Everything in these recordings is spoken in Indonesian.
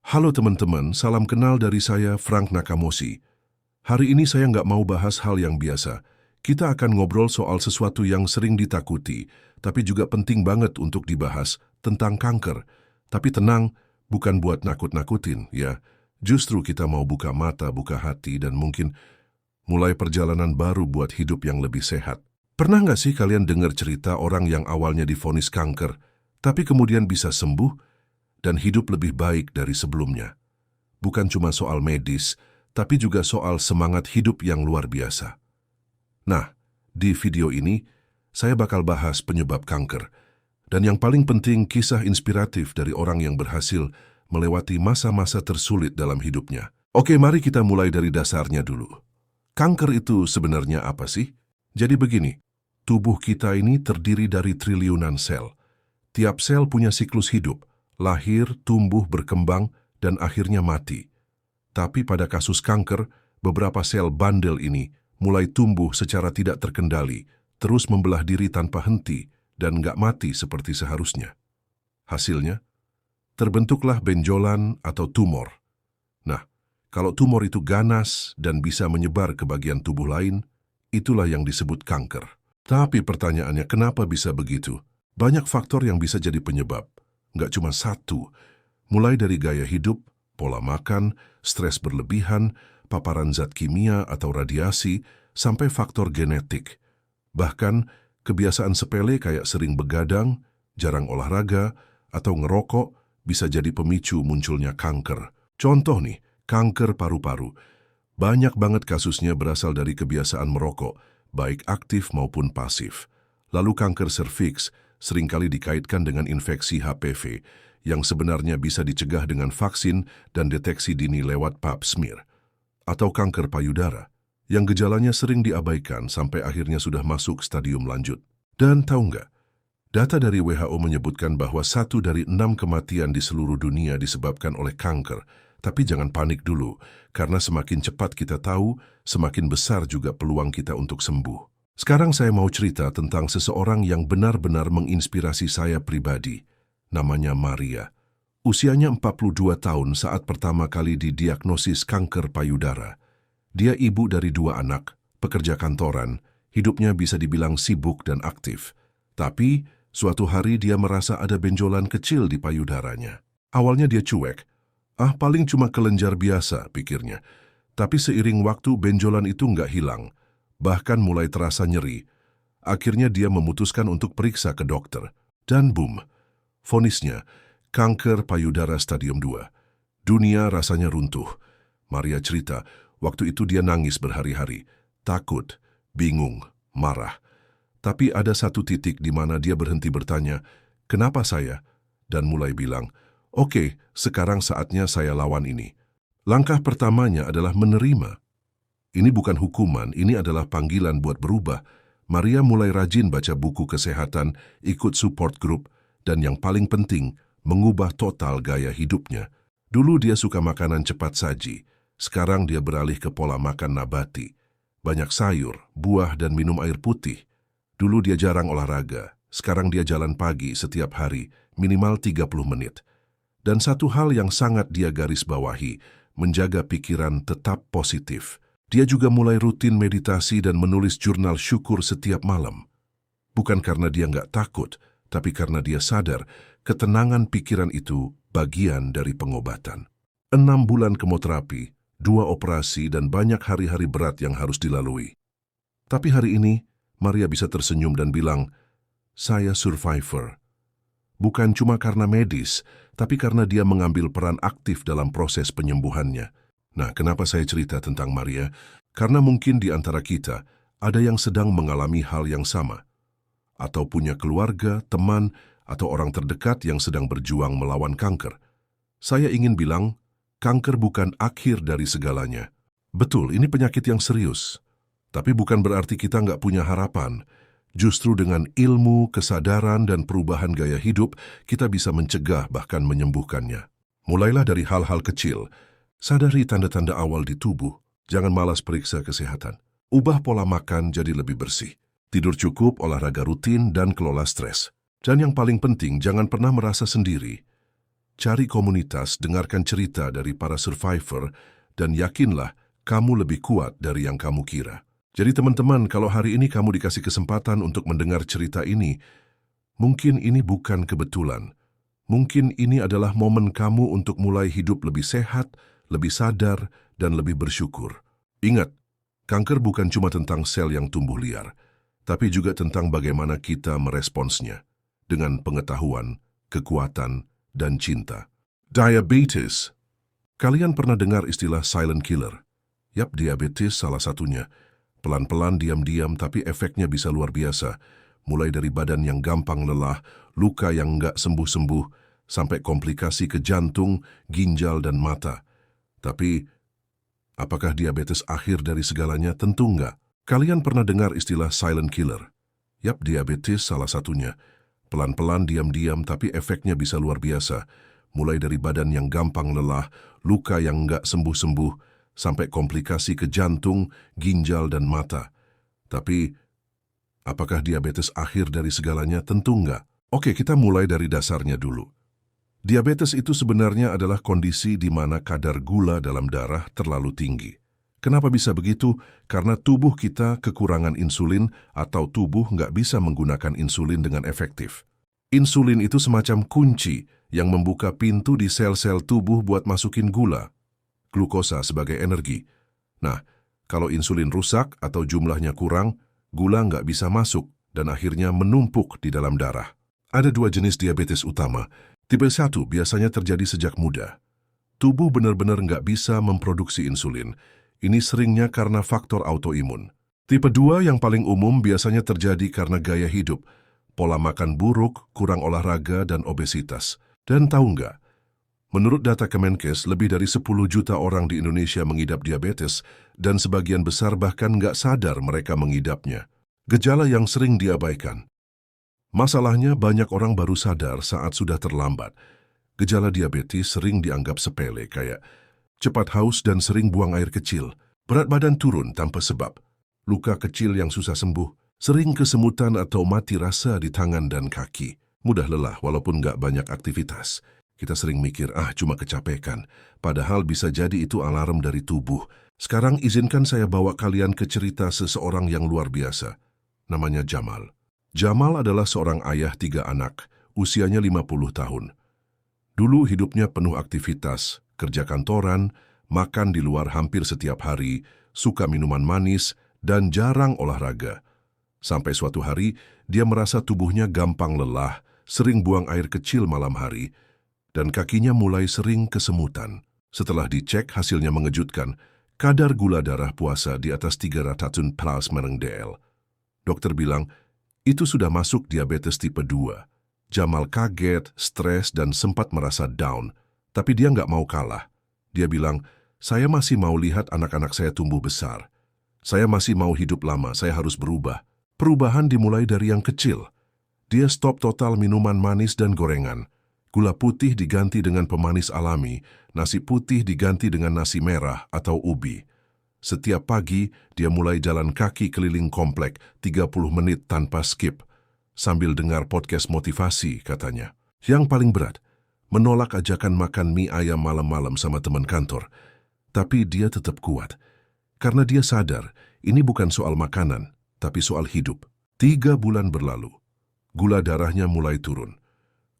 Halo teman-teman, salam kenal dari saya Frank Nakamoshi. Hari ini saya nggak mau bahas hal yang biasa. Kita akan ngobrol soal sesuatu yang sering ditakuti, tapi juga penting banget untuk dibahas, tentang kanker. Tapi tenang, bukan buat nakut-nakutin, ya. Justru kita mau buka mata, buka hati, dan mungkin mulai perjalanan baru buat hidup yang lebih sehat. Pernah nggak sih kalian dengar cerita orang yang awalnya divonis kanker, tapi kemudian bisa sembuh dan hidup lebih baik dari sebelumnya? Bukan cuma soal medis, tapi juga soal semangat hidup yang luar biasa. Nah, di video ini, saya bakal bahas penyebab kanker, dan yang paling penting kisah inspiratif dari orang yang berhasil melewati masa-masa tersulit dalam hidupnya. Oke, mari kita mulai dari dasarnya dulu. Kanker itu sebenarnya apa sih? Jadi begini, tubuh kita ini terdiri dari triliunan sel. Tiap sel punya siklus hidup, lahir, tumbuh, berkembang, dan akhirnya mati. Tapi pada kasus kanker, beberapa sel bandel ini mulai tumbuh secara tidak terkendali, terus membelah diri tanpa henti, dan nggak mati seperti seharusnya. Hasilnya, terbentuklah benjolan atau tumor. Nah, kalau tumor itu ganas dan bisa menyebar ke bagian tubuh lain, itulah yang disebut kanker. Tapi pertanyaannya, kenapa bisa begitu? Banyak faktor yang bisa jadi penyebab. Nggak cuma satu, mulai dari gaya hidup, pola makan, stres berlebihan, paparan zat kimia atau radiasi, sampai faktor genetik. Bahkan, kebiasaan sepele kayak sering begadang, jarang olahraga, atau ngerokok bisa jadi pemicu munculnya kanker. Contoh nih, kanker paru-paru. Banyak banget kasusnya berasal dari kebiasaan merokok, baik aktif maupun pasif. Lalu kanker serviks seringkali dikaitkan dengan infeksi HPV, yang sebenarnya bisa dicegah dengan vaksin dan deteksi dini lewat pap smear. Atau kanker payudara, yang gejalanya sering diabaikan sampai akhirnya sudah masuk stadium lanjut. Dan tahu nggak? Data dari WHO menyebutkan bahwa 1 dari 6 kematian di seluruh dunia disebabkan oleh kanker. Tapi jangan panik dulu, karena semakin cepat kita tahu, semakin besar juga peluang kita untuk sembuh. Sekarang saya mau cerita tentang seseorang yang benar-benar menginspirasi saya pribadi. Namanya Maria. Usianya 42 tahun saat pertama kali didiagnosis kanker payudara. Dia ibu dari 2 anak, pekerja kantoran, hidupnya bisa dibilang sibuk dan aktif. Tapi, suatu hari dia merasa ada benjolan kecil di payudaranya. Awalnya dia cuek. Paling cuma kelenjar biasa, pikirnya. Tapi seiring waktu benjolan itu nggak hilang, bahkan mulai terasa nyeri. Akhirnya dia memutuskan untuk periksa ke dokter. Dan boom, vonisnya, kanker payudara stadium 2. Dunia rasanya runtuh. Maria cerita, waktu itu dia nangis berhari-hari, takut, bingung, marah. Tapi ada satu titik di mana dia berhenti bertanya, "Kenapa saya?" Dan mulai bilang, "Oke, sekarang saatnya saya lawan ini." Langkah pertamanya adalah menerima. Ini bukan hukuman, ini adalah panggilan buat berubah. Maria mulai rajin baca buku kesehatan, ikut support group, dan yang paling penting, mengubah total gaya hidupnya. Dulu dia suka makanan cepat saji, sekarang dia beralih ke pola makan nabati. Banyak sayur, buah, dan minum air putih. Dulu dia jarang olahraga, sekarang dia jalan pagi setiap hari, minimal 30 menit. Dan satu hal yang sangat dia garis bawahi, menjaga pikiran tetap positif. Dia juga mulai rutin meditasi dan menulis jurnal syukur setiap malam. Bukan karena dia nggak takut, tapi karena dia sadar ketenangan pikiran itu bagian dari pengobatan. 6 bulan kemoterapi, 2 operasi, dan banyak hari-hari berat yang harus dilalui. Tapi hari ini, Maria bisa tersenyum dan bilang, "Saya survivor." Bukan cuma karena medis, tapi karena dia mengambil peran aktif dalam proses penyembuhannya. Nah, kenapa saya cerita tentang Maria? Karena mungkin di antara kita ada yang sedang mengalami hal yang sama. Atau punya keluarga, teman, atau orang terdekat yang sedang berjuang melawan kanker. Saya ingin bilang, kanker bukan akhir dari segalanya. Betul, ini penyakit yang serius. Tapi bukan berarti kita nggak punya harapan. Justru dengan ilmu, kesadaran, dan perubahan gaya hidup, kita bisa mencegah bahkan menyembuhkannya. Mulailah dari hal-hal kecil. Sadari tanda-tanda awal di tubuh. Jangan malas periksa kesehatan. Ubah pola makan jadi lebih bersih. Tidur cukup, olahraga rutin, dan kelola stres. Dan yang paling penting, jangan pernah merasa sendiri. cari komunitas, dengarkan cerita dari para survivor, dan yakinlah kamu lebih kuat dari yang kamu kira. Jadi teman-teman, kalau hari ini kamu dikasih kesempatan untuk mendengar cerita ini, mungkin ini bukan kebetulan. Mungkin ini adalah momen kamu untuk mulai hidup lebih sehat, lebih sadar, dan lebih bersyukur. Ingat, kanker bukan cuma tentang sel yang tumbuh liar, tapi juga tentang bagaimana kita meresponsnya dengan pengetahuan, kekuatan, dan cinta. Diabetes. Kalian pernah dengar istilah silent killer? Yap, diabetes salah satunya. Pelan-pelan, diam-diam, tapi efeknya bisa luar biasa. Mulai dari badan yang gampang lelah, luka yang nggak sembuh-sembuh, sampai komplikasi ke jantung, ginjal, dan mata. Tapi, apakah diabetes akhir dari segalanya? Tentu nggak. Kalian pernah dengar istilah silent killer? Yap, diabetes salah satunya. Pelan-pelan, diam-diam, tapi efeknya bisa luar biasa. Mulai dari badan yang gampang lelah, luka yang nggak sembuh-sembuh, sampai komplikasi ke jantung, ginjal, dan mata. Tapi, apakah diabetes akhir dari segalanya? Tentu nggak. Oke, kita mulai dari dasarnya dulu. Diabetes itu sebenarnya adalah kondisi di mana kadar gula dalam darah terlalu tinggi. Kenapa bisa begitu? Karena tubuh kita kekurangan insulin atau tubuh nggak bisa menggunakan insulin dengan efektif. Insulin itu semacam kunci yang membuka pintu di sel-sel tubuh buat masukin gula, glukosa sebagai energi. Nah, kalau insulin rusak atau jumlahnya kurang, gula nggak bisa masuk dan akhirnya menumpuk di dalam darah. Ada dua jenis diabetes utama. Tipe 1 biasanya terjadi sejak muda. Tubuh benar-benar nggak bisa memproduksi insulin. Ini seringnya karena faktor autoimun. Tipe 2 yang paling umum biasanya terjadi karena gaya hidup, pola makan buruk, kurang olahraga, dan obesitas. Dan tahu nggak? Menurut data Kemenkes, lebih dari 10 juta orang di Indonesia mengidap diabetes dan sebagian besar bahkan nggak sadar mereka mengidapnya. Gejala yang sering diabaikan. Masalahnya banyak orang baru sadar saat sudah terlambat. Gejala diabetes sering dianggap sepele kayak cepat haus dan sering buang air kecil, berat badan turun tanpa sebab, luka kecil yang susah sembuh, sering kesemutan atau mati rasa di tangan dan kaki, mudah lelah walaupun nggak banyak aktivitas. Kita sering mikir, cuma kecapekan, padahal bisa jadi itu alarm dari tubuh. Sekarang izinkan saya bawa kalian ke cerita seseorang yang luar biasa. Namanya Jamal. Jamal adalah seorang ayah 3 anak, usianya 50 tahun. Dulu hidupnya penuh aktivitas, kerja kantoran, makan di luar hampir setiap hari, suka minuman manis, dan jarang olahraga. Sampai suatu hari, dia merasa tubuhnya gampang lelah, sering buang air kecil malam hari, dan kakinya mulai sering kesemutan. Setelah dicek, hasilnya mengejutkan. Kadar gula darah puasa di atas 300 plus mg/dl. Dokter bilang, itu sudah masuk diabetes tipe 2. Jamal kaget, stres, dan sempat merasa down. Tapi dia nggak mau kalah. Dia bilang, saya masih mau lihat anak-anak saya tumbuh besar. Saya masih mau hidup lama, saya harus berubah. Perubahan dimulai dari yang kecil. Dia stop total minuman manis dan gorengan. Gula putih diganti dengan pemanis alami, nasi putih diganti dengan nasi merah atau ubi. Setiap pagi, dia mulai jalan kaki keliling komplek 30 menit tanpa skip, sambil dengar podcast motivasi, katanya. Yang paling berat, menolak ajakan makan mie ayam malam-malam sama teman kantor. Tapi dia tetap kuat, karena dia sadar ini bukan soal makanan, tapi soal hidup. 3 bulan berlalu, gula darahnya mulai turun.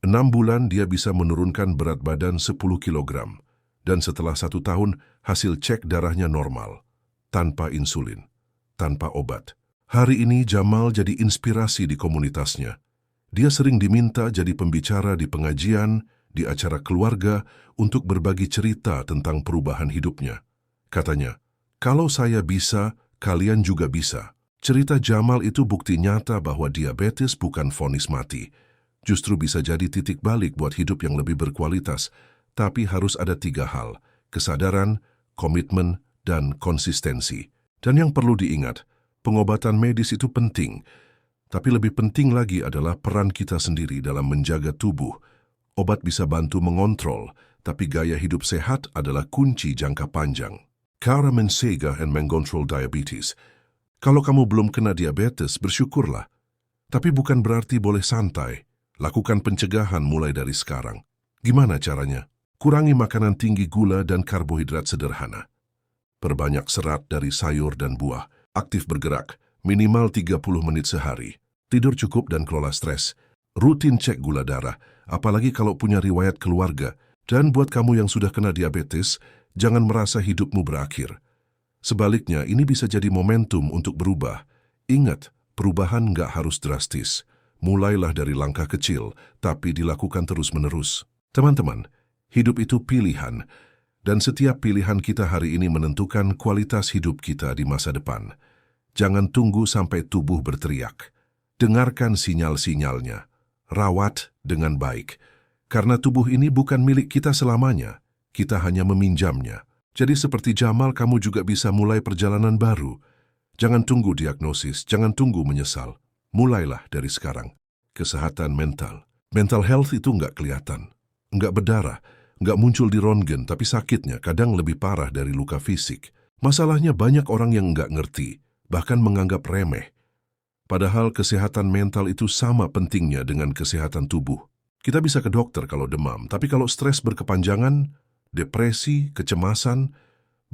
6 bulan dia bisa menurunkan berat badan 10 kilogram, dan setelah 1 tahun, hasil cek darahnya normal. Tanpa insulin, tanpa obat. Hari ini Jamal jadi inspirasi di komunitasnya. Dia sering diminta jadi pembicara di pengajian, di acara keluarga, untuk berbagi cerita tentang perubahan hidupnya. Katanya, kalau saya bisa, kalian juga bisa. Cerita Jamal itu bukti nyata bahwa diabetes bukan vonis mati. Justru bisa jadi titik balik buat hidup yang lebih berkualitas. Tapi harus ada 3 hal, kesadaran, komitmen, dan konsistensi. Dan yang perlu diingat, pengobatan medis itu penting, tapi lebih penting lagi adalah peran kita sendiri dalam menjaga tubuh. Obat bisa bantu mengontrol, tapi gaya hidup sehat adalah kunci jangka panjang. Cara mencegah dan mengontrol diabetes. Kalau kamu belum kena diabetes, bersyukurlah. Tapi bukan berarti boleh santai. Lakukan pencegahan mulai dari sekarang. Gimana caranya? Kurangi makanan tinggi gula dan karbohidrat sederhana. Perbanyak serat dari sayur dan buah. Aktif bergerak, minimal 30 menit sehari. Tidur cukup dan kelola stres. Rutin cek gula darah, apalagi kalau punya riwayat keluarga. Dan buat kamu yang sudah kena diabetes, jangan merasa hidupmu berakhir. Sebaliknya, ini bisa jadi momentum untuk berubah. Ingat, perubahan nggak harus drastis. Mulailah dari langkah kecil, tapi dilakukan terus-menerus. Teman-teman, hidup itu pilihan, dan setiap pilihan kita hari ini menentukan kualitas hidup kita di masa depan. Jangan tunggu sampai tubuh berteriak. Dengarkan sinyal-sinyalnya. Rawat dengan baik. Karena tubuh ini bukan milik kita selamanya. Kita hanya meminjamnya. Jadi seperti Jamal, kamu juga bisa mulai perjalanan baru. Jangan tunggu diagnosis, jangan tunggu menyesal. Mulailah dari sekarang. Kesehatan mental. Mental health itu nggak kelihatan. Nggak berdarah, nggak muncul di röntgen, tapi sakitnya kadang lebih parah dari luka fisik. Masalahnya banyak orang yang nggak ngerti, bahkan menganggap remeh. Padahal kesehatan mental itu sama pentingnya dengan kesehatan tubuh. Kita bisa ke dokter kalau demam, tapi kalau stres berkepanjangan, depresi, kecemasan,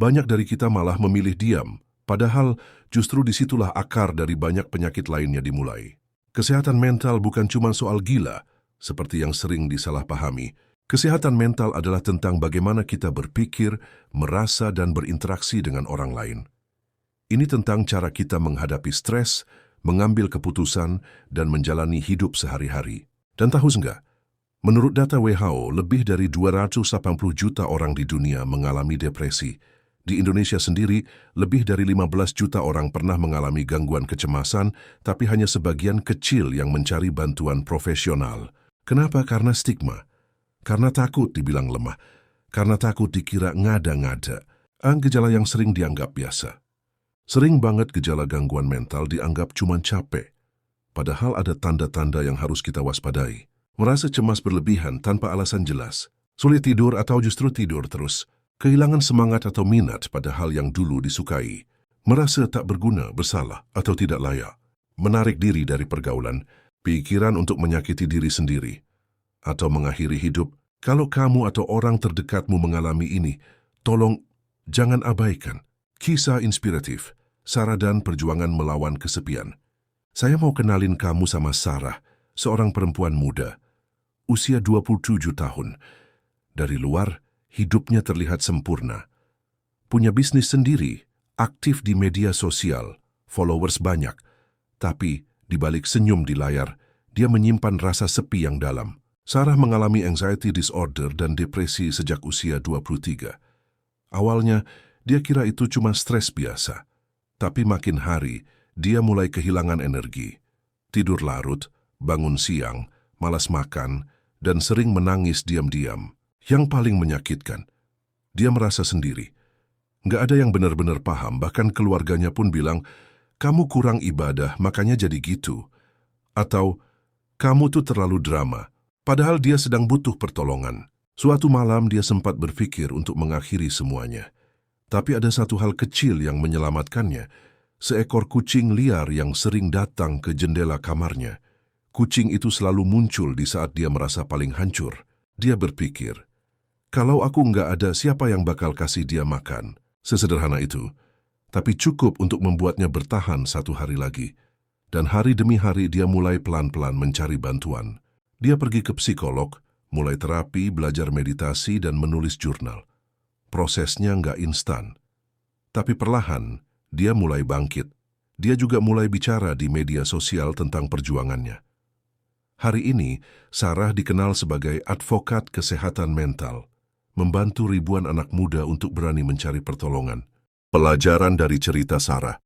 banyak dari kita malah memilih diam. Padahal justru disitulah akar dari banyak penyakit lainnya dimulai. Kesehatan mental bukan cuma soal gila, seperti yang sering disalahpahami. Kesehatan mental adalah tentang bagaimana kita berpikir, merasa, dan berinteraksi dengan orang lain. Ini tentang cara kita menghadapi stres, mengambil keputusan, dan menjalani hidup sehari-hari. Dan tahu nggak? Menurut data WHO, lebih dari 280 juta orang di dunia mengalami depresi. Di Indonesia sendiri, lebih dari 15 juta orang pernah mengalami gangguan kecemasan, tapi hanya sebagian kecil yang mencari bantuan profesional. Kenapa? Karena stigma. Karena takut dibilang lemah. Karena takut dikira ngada-ngada. Gejala yang sering dianggap biasa. Sering banget gejala gangguan mental dianggap cuma capek. Padahal ada tanda-tanda yang harus kita waspadai. Merasa cemas berlebihan tanpa alasan jelas. Sulit tidur atau justru tidur terus. Kehilangan semangat atau minat pada hal yang dulu disukai. Merasa tak berguna, bersalah, atau tidak layak. Menarik diri dari pergaulan. Pikiran untuk menyakiti diri sendiri. Atau mengakhiri hidup. Kalau kamu atau orang terdekatmu mengalami ini, tolong jangan abaikan. Kisah inspiratif. Sarah dan perjuangan melawan kesepian. Saya mau kenalin kamu sama Sarah, seorang perempuan muda. Usia 27 tahun. Dari luar, hidupnya terlihat sempurna. Punya bisnis sendiri, aktif di media sosial, followers banyak. Tapi, di balik senyum di layar, dia menyimpan rasa sepi yang dalam. Sarah mengalami anxiety disorder dan depresi sejak usia 23. Awalnya, dia kira itu cuma stres biasa. Tapi makin hari, dia mulai kehilangan energi. Tidur larut, bangun siang, malas makan, dan sering menangis diam-diam. Yang paling menyakitkan, dia merasa sendiri. Nggak ada yang benar-benar paham, bahkan keluarganya pun bilang, kamu kurang ibadah, makanya jadi gitu. Atau, kamu tuh terlalu drama, padahal dia sedang butuh pertolongan. Suatu malam dia sempat berpikir untuk mengakhiri semuanya. Tapi ada satu hal kecil yang menyelamatkannya, seekor kucing liar yang sering datang ke jendela kamarnya. Kucing itu selalu muncul di saat dia merasa paling hancur. Dia berpikir, kalau aku nggak ada, siapa yang bakal kasih dia makan? Sesederhana itu, tapi cukup untuk membuatnya bertahan satu hari lagi. Dan hari demi hari dia mulai pelan-pelan mencari bantuan. Dia pergi ke psikolog, mulai terapi, belajar meditasi, dan menulis jurnal. Prosesnya nggak instan. Tapi perlahan, dia mulai bangkit. Dia juga mulai bicara di media sosial tentang perjuangannya. Hari ini, Sarah dikenal sebagai advokat kesehatan mental, membantu ribuan anak muda untuk berani mencari pertolongan. Pelajaran dari cerita Sarah.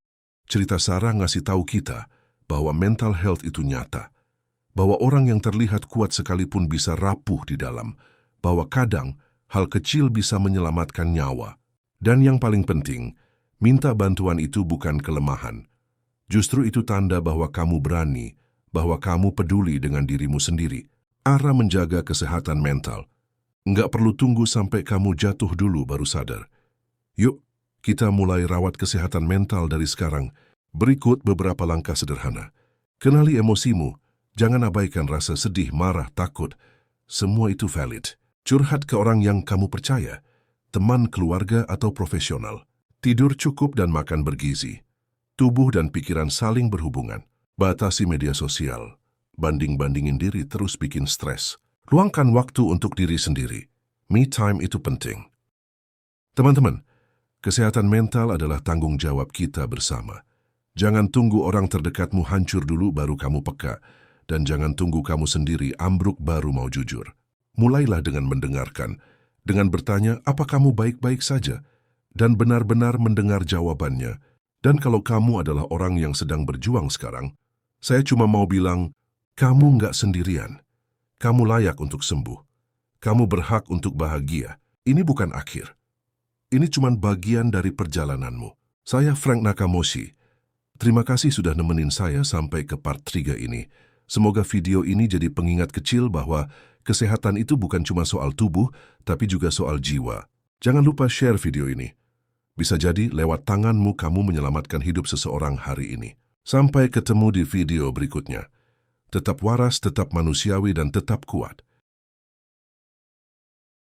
Cerita Sarah ngasih tahu kita bahwa mental health itu nyata, bahwa orang yang terlihat kuat sekalipun bisa rapuh di dalam, bahwa kadang hal kecil bisa menyelamatkan nyawa. Dan yang paling penting, minta bantuan itu bukan kelemahan. Justru itu tanda bahwa kamu berani, bahwa kamu peduli dengan dirimu sendiri. Cara menjaga kesehatan mental. Nggak perlu tunggu sampai kamu jatuh dulu baru sadar. Yuk, kita mulai rawat kesehatan mental dari sekarang. Berikut beberapa langkah sederhana. Kenali emosimu. Jangan abaikan rasa sedih, marah, takut. Semua itu valid. Curhat ke orang yang kamu percaya, teman, keluarga, atau profesional. Tidur cukup dan makan bergizi. Tubuh dan pikiran saling berhubungan. Batasi media sosial. Banding-bandingin diri terus bikin stres. Luangkan waktu untuk diri sendiri. Me time itu penting. Teman-teman, kesehatan mental adalah tanggung jawab kita bersama. Jangan tunggu orang terdekatmu hancur dulu baru kamu peka. Dan jangan tunggu kamu sendiri ambruk baru mau jujur. Mulailah dengan mendengarkan, dengan bertanya, apa kamu baik-baik saja? Dan benar-benar mendengar jawabannya. Dan kalau kamu adalah orang yang sedang berjuang sekarang, saya cuma mau bilang, kamu nggak sendirian. Kamu layak untuk sembuh. Kamu berhak untuk bahagia. Ini bukan akhir. Ini cuma bagian dari perjalananmu. Saya Frank Nakamoshi. Terima kasih sudah nemenin saya sampai ke part 3 ini. Semoga video ini jadi pengingat kecil bahwa kesehatan itu bukan cuma soal tubuh, tapi juga soal jiwa. Jangan lupa share video ini. Bisa jadi lewat tanganmu kamu menyelamatkan hidup seseorang hari ini. Sampai ketemu di video berikutnya. Tetap waras, tetap manusiawi, dan tetap kuat.